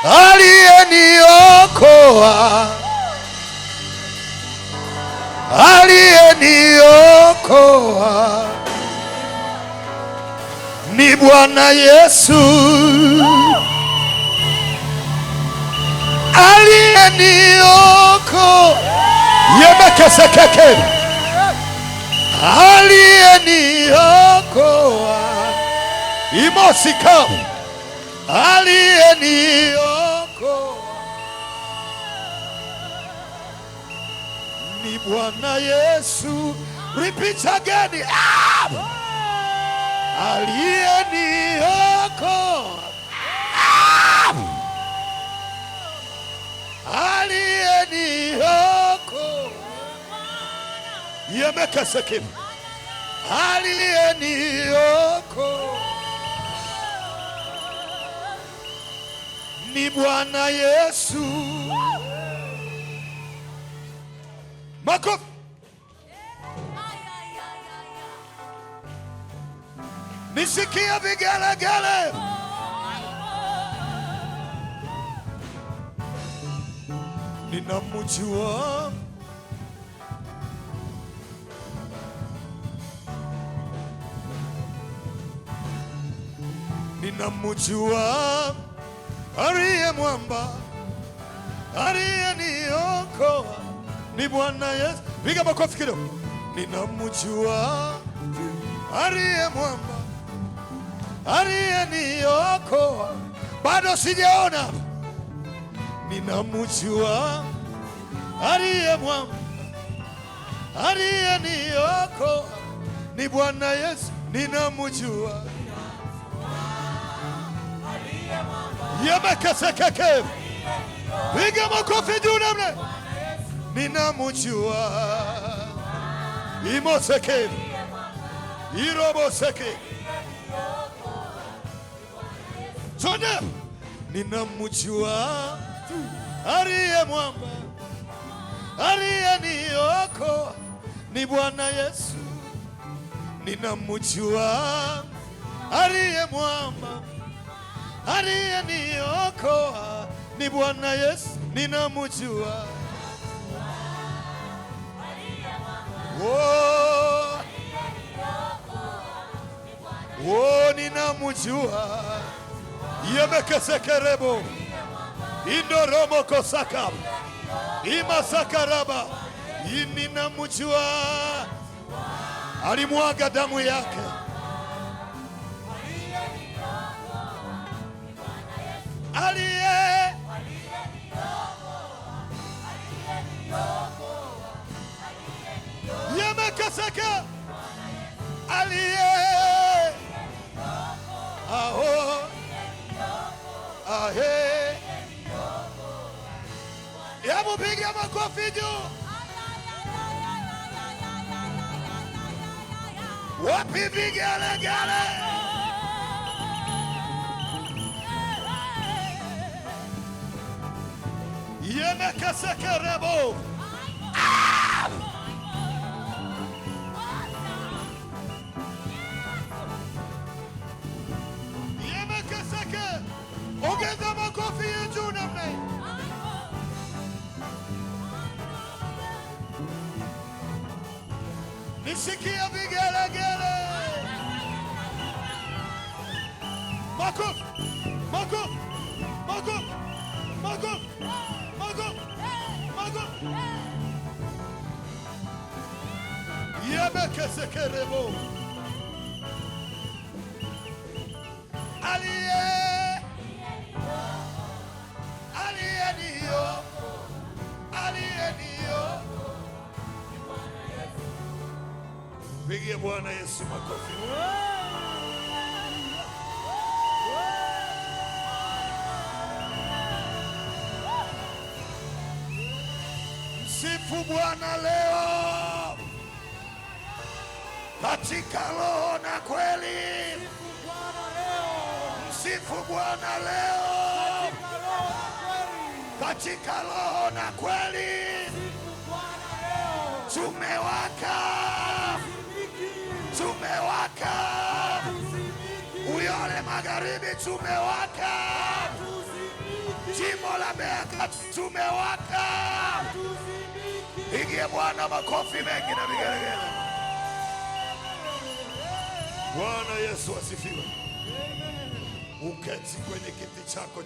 aliyeniokoa, aliyeniokoa ni Bwana Yesu, aliyeniokoa yemekesekeke, aliyeniokoa imosika, aliyeniokoa ni Bwana Yesu. Repeat again. Aliyeniokoa, aliyeniokoa yemekeseke, aliyeniokoa ni Bwana Yesu. Makofi. Nisikia vigelegele. Ninamjua, ninamjua aliye mwamba, aliyeniokoa ni Bwana Yesu. Piga makofi kidogo. Ninamjua aliye mwamba, aliyeniokoa. Bado sijaona. Ninamjua aliye mwamba, aliyeniokoa ni Bwana Yesu. Ninamjua yemekesekeke. Piga makofi juu namna. Ninamjua imoseke iroboseke Tona. Ninamjua aliye mwamba, aliyeniokoa ni Bwana Yesu. Ninamjua aliye mwamba, aliyeniokoa ni Bwana Yesu. Ninamjua. Ninamjua yemekesekerebo indoromo kosaka imasakaraba. Ninamjua alimwaga damu yake, yemekeseka aliye aho ahe. Hebu piga makofi juu. Wapi vigelegele? Yemekesekerebo. Yemekeseke. Ongeza makofi juu namna. Nisikia vigelegele. Makofi, makofi, makofi, makofi, makofi, makofi. Yemekesekerebo. Pigia Bwana Yesu makofi. Msifu Bwana leo katika roho na kweli. Msifu Bwana leo katika roho na kweli. Tumewaka, tumewaka, Uyole magharibi tumewaka, jimbo la Mbeya tumewaka. Pigie Bwana makofi mengi na vigelegele. Bwana Yesu asifiwe. Uketi kwenye kiti chako.